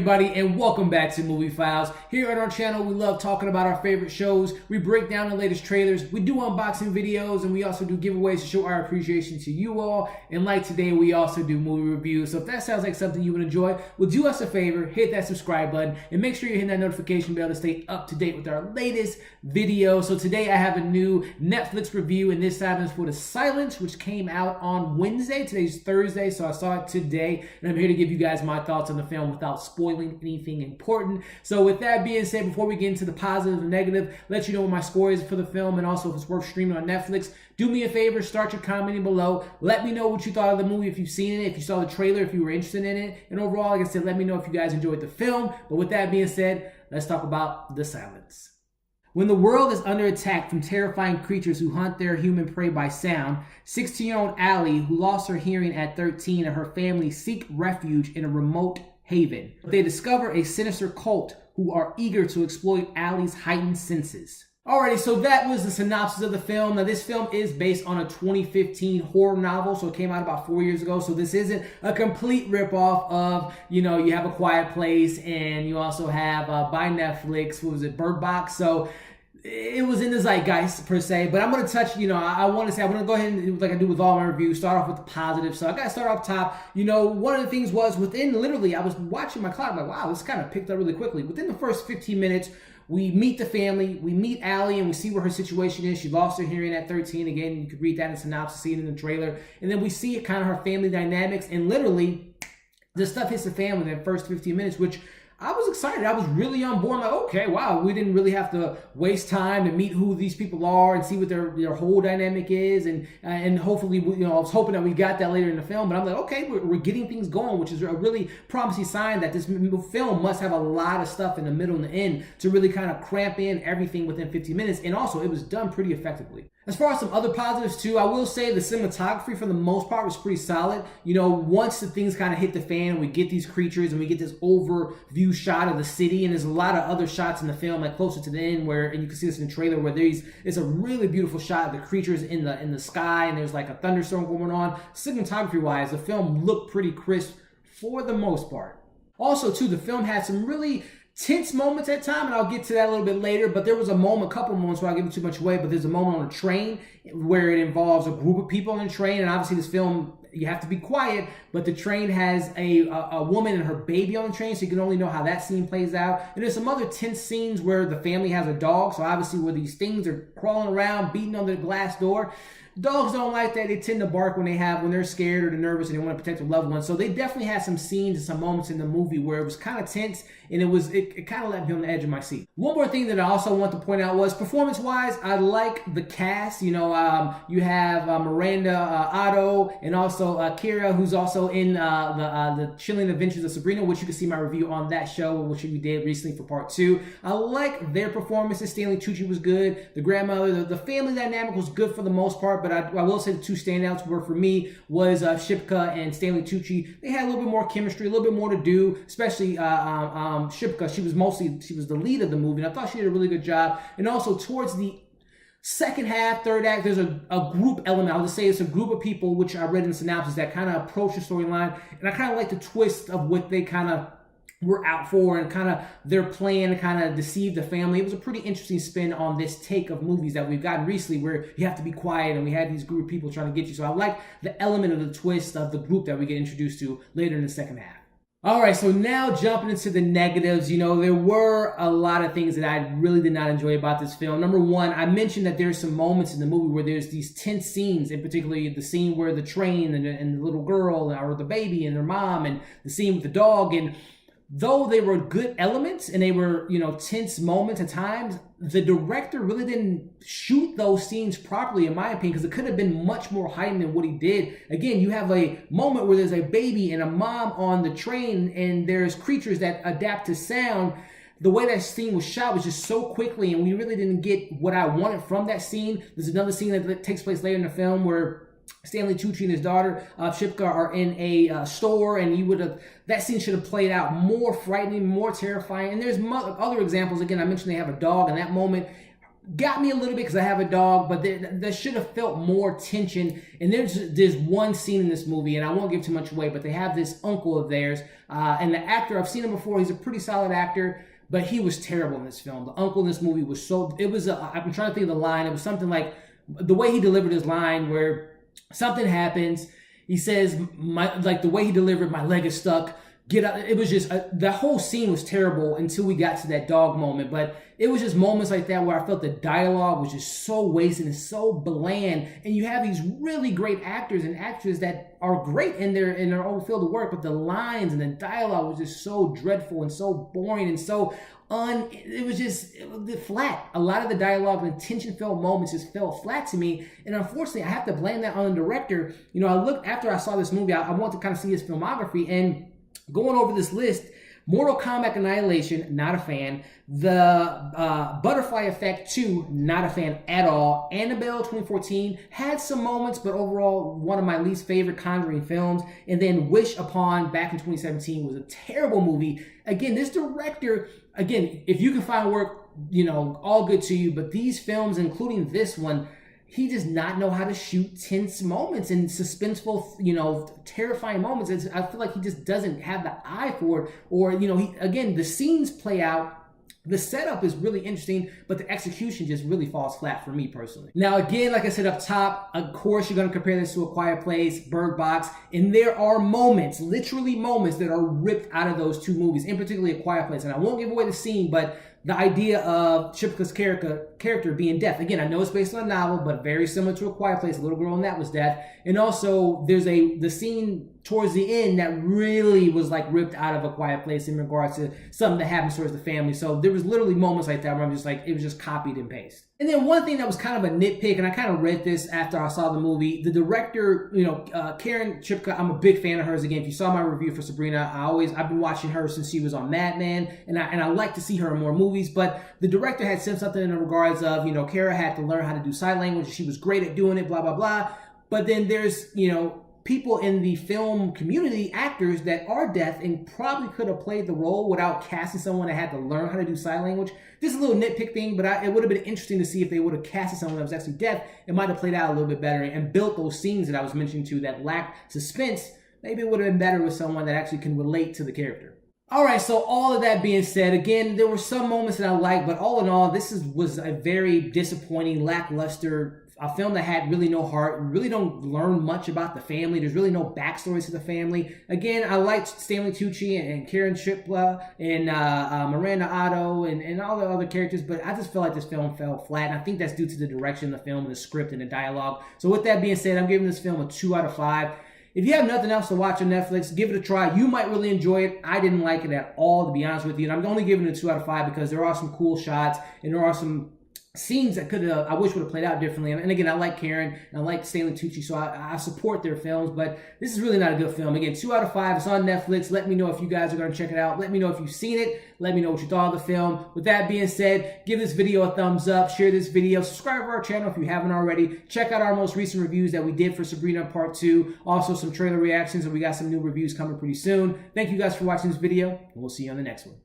everybody, and welcome back to Movie Files. Here on our channel, we love talking about our favorite shows. We break down the latest trailers. We do unboxing videos, and we also do giveaways to show our appreciation to you all. And like today, we also do movie reviews. So if that sounds like something you would enjoy, well, do us a favor, hit that subscribe button, and make sure you're hitting that notification bell to stay up to date with our latest video. So today, I have a new Netflix review, and this time is for The Silence, which came out on Wednesday. Today's Thursday, so I saw it today, and I'm here to give you guys my thoughts on the film without spoiling anything important. So with that being said, before we get into the positive and negative, let you know what my score is for the film and also if it's worth streaming on Netflix. Do me a favor, start your commenting below. Let me know what you thought of the movie, if you've seen it, if you saw the trailer, if you were interested in it. And overall, like I said, let me know if you guys enjoyed the film. But with that being said, let's talk about The Silence. When the world is under attack from terrifying creatures who hunt their human prey by sound, 16-year-old Allie, who lost her hearing at 13, and her family seek refuge in a remote haven. They discover a sinister cult who are eager to exploit Allie's heightened senses. Alrighty, so that was the synopsis of the film. Now, this film is based on a 2015 horror novel, so it came out about 4 years ago. So this isn't a complete ripoff of, you have A Quiet Place, and you also have by Netflix, what was it, Bird Box. So it was in the zeitgeist per se, but I'm going to touch, I want to go ahead and, like I do with all my reviews, start off with the positive. So I got to start off top. One of the things was literally, I was watching my clock, like, wow, this kind of picked up really quickly. Within the first 15 minutes, we meet the family, we meet Allie, and we see where her situation is. She lost her hearing at 13. Again, you could read that in Synopsis, see it in the trailer. And then we see kind of her family dynamics, and literally, the stuff hits the fan within the first 15 minutes, which I was excited. I was really on board. I'm like, okay, wow, we didn't really have to waste time to meet who these people are and see what their whole dynamic is. And hopefully, I was hoping that we got that later in the film. But I'm like, okay, we're getting things going, which is a really promising sign that this film must have a lot of stuff in the middle and the end to really kind of cramp in everything within 15 minutes. And also, it was done pretty effectively. As far as some other positives too, I will say the cinematography for the most part was pretty solid. Once the things kind of hit the fan, we get these creatures and we get this overview shot of the city, and there's a lot of other shots in the film, like closer to the end, and you can see this in the trailer, where it's a really beautiful shot of the creatures in the sky, and there's like a thunderstorm going on. Cinematography wise, the film looked pretty crisp for the most part. Also too, the film had some really tense moments at time, and I'll get to that a little bit later, but there was a couple moments where I'll give it too much away, but there's a moment on a train where it involves a group of people on a train, and obviously this film, you have to be quiet, but the train has a woman and her baby on the train, so you can only know how that scene plays out. And there's some other tense scenes where the family has a dog, so obviously where these things are crawling around, beating on the glass door. Dogs don't like that. They tend to bark when they're scared or they're nervous and they want to protect their loved ones. So they definitely had some scenes and some moments in the movie where it was kind of tense, and it kind of left me on the edge of my seat. One more thing that I also want to point out was performance-wise, I like the cast. You have Miranda Otto and also Kira, who's also in the Chilling Adventures of Sabrina, which you can see my review on that show, which we did recently for part 2. I like their performances. Stanley Tucci was good. The grandmother, the family dynamic was good for the most part. But I will say the two standouts were, for me, was Shipka and Stanley Tucci. They had a little bit more chemistry, a little bit more to do, especially Shipka. She was the lead of the movie, and I thought she did a really good job. And also towards the second half, third act, there's a group element. I'll just say it's a group of people, which I read in the synopsis, that kind of approach the storyline. And I kind of like the twist of what they kind of were out for, and kind of their plan to kind of deceive the family. It was a pretty interesting spin on this take of movies that we've gotten recently, where you have to be quiet and we had these group of people trying to get you. So I like the element of the twist of the group that we get introduced to later in the second half. Alright, so now jumping into the negatives, there were a lot of things that I really did not enjoy about this film. Number one, I mentioned that there's some moments in the movie where there's these tense scenes, and particularly the scene where the train and the little girl, or the baby and their mom, and the scene with the dog, and though they were good elements and they were, tense moments at times, the director really didn't shoot those scenes properly, in my opinion, because it could have been much more heightened than what he did. Again, you have a moment where there's a baby and a mom on the train, and there's creatures that adapt to sound. The way that scene was shot was just so quickly, and we really didn't get what I wanted from that scene. There's another scene that takes place later in the film where Stanley Tucci and his daughter Shipka are in a store, and that scene should have played out more frightening, more terrifying. And there's other examples. Again, I mentioned they have a dog, and that moment got me a little bit because I have a dog, but there should have felt more tension. And there's one scene in this movie, and I won't give too much away, but they have this uncle of theirs, and the actor, I've seen him before, he's a pretty solid actor, but he was terrible in this film. The uncle in this movie was I'm trying to think of the line, it was something like, the way he delivered his line where something happens, he says, the way he delivered, my leg is stuck, get up. It was just, the whole scene was terrible until we got to that dog moment. But it was just moments like that where I felt the dialogue was just so wasted and so bland. And you have these really great actors and actresses that are great in their own field of work, but the lines and the dialogue was just so dreadful and so boring and so it was flat. A lot of the dialogue and tension-filled moments just felt flat to me. And unfortunately, I have to blame that on the director. After I saw this movie, I wanted to kind of see his filmography, and going over this list, Mortal Kombat Annihilation, not a fan. The Butterfly Effect 2, not a fan at all. Annabelle 2014 had some moments, but overall one of my least favorite Conjuring films. And then Wish Upon back in 2017 was a terrible movie. Again, this director, if you can find work, all good to you. But these films, including this one, he does not know how to shoot tense moments and suspenseful, terrifying moments. I feel like he just doesn't have the eye for it. Or, the scenes play out. The setup is really interesting, but the execution just really falls flat for me personally. Now, again, like I said up top, of course, you're going to compare this to A Quiet Place, Bird Box, and there are moments, literally moments, that are ripped out of those two movies, in particularly A Quiet Place. And I won't give away the scene, but the idea of Shipka's character being deaf. Again, I know it's based on a novel, but very similar to A Quiet Place. A little girl in that was deaf. And also, there's the scene towards the end that really was ripped out of A Quiet Place in regards to something that happens towards the family. So there was literally moments like that where I'm just it was just copied and pasted. And then one thing that was kind of a nitpick, and I kind of read this after I saw the movie, the director, Kiernan Shipka, I'm a big fan of hers. Again, if you saw my review for Sabrina, I've been watching her since she was on Mad Men, and I like to see her in more movies. But the director had said something in the regards of, Kara had to learn how to do sign language. She was great at doing it, blah, blah, blah. But then there's, people in the film community, actors that are deaf and probably could have played the role without casting someone that had to learn how to do sign language. This is a little nitpick thing, but it would have been interesting to see if they would have casted someone that was actually deaf. It might have played out a little bit better and built those scenes that I was mentioning to that lacked suspense. Maybe it would have been better with someone that actually can relate to the character. All right, so all of that being said, again, there were some moments that I liked, but all in all, was a very disappointing, lackluster a film that had really no heart. We really don't learn much about the family. There's really no backstories to the family. Again, I liked Stanley Tucci and Kiernan Shipka and Miranda Otto and all the other characters, but I just feel like this film fell flat, and I think that's due to the direction of the film and the script and the dialogue. So with that being said, I'm giving this film a 2 out of 5. If you have nothing else to watch on Netflix, give it a try. You might really enjoy it. I didn't like it at all, to be honest with you. And I'm only giving it a 2 out of 5 because there are some cool shots and there are some scenes that I wish would have played out differently. And again, I like Karen and I like Stanley Tucci, so I support their films, but this is really not a good film. Again, 2 out of 5. It's on Netflix. Let me know if you guys are going to check it out. Let me know if you've seen it. Let me know what you thought of the film. With that being said, give this video a thumbs up, share this video, subscribe to our channel if you haven't already. Check out our most recent reviews that we did for Sabrina Part 2. Also some trailer reactions, and we got some new reviews coming pretty soon. Thank you guys for watching this video, and we'll see you on the next one.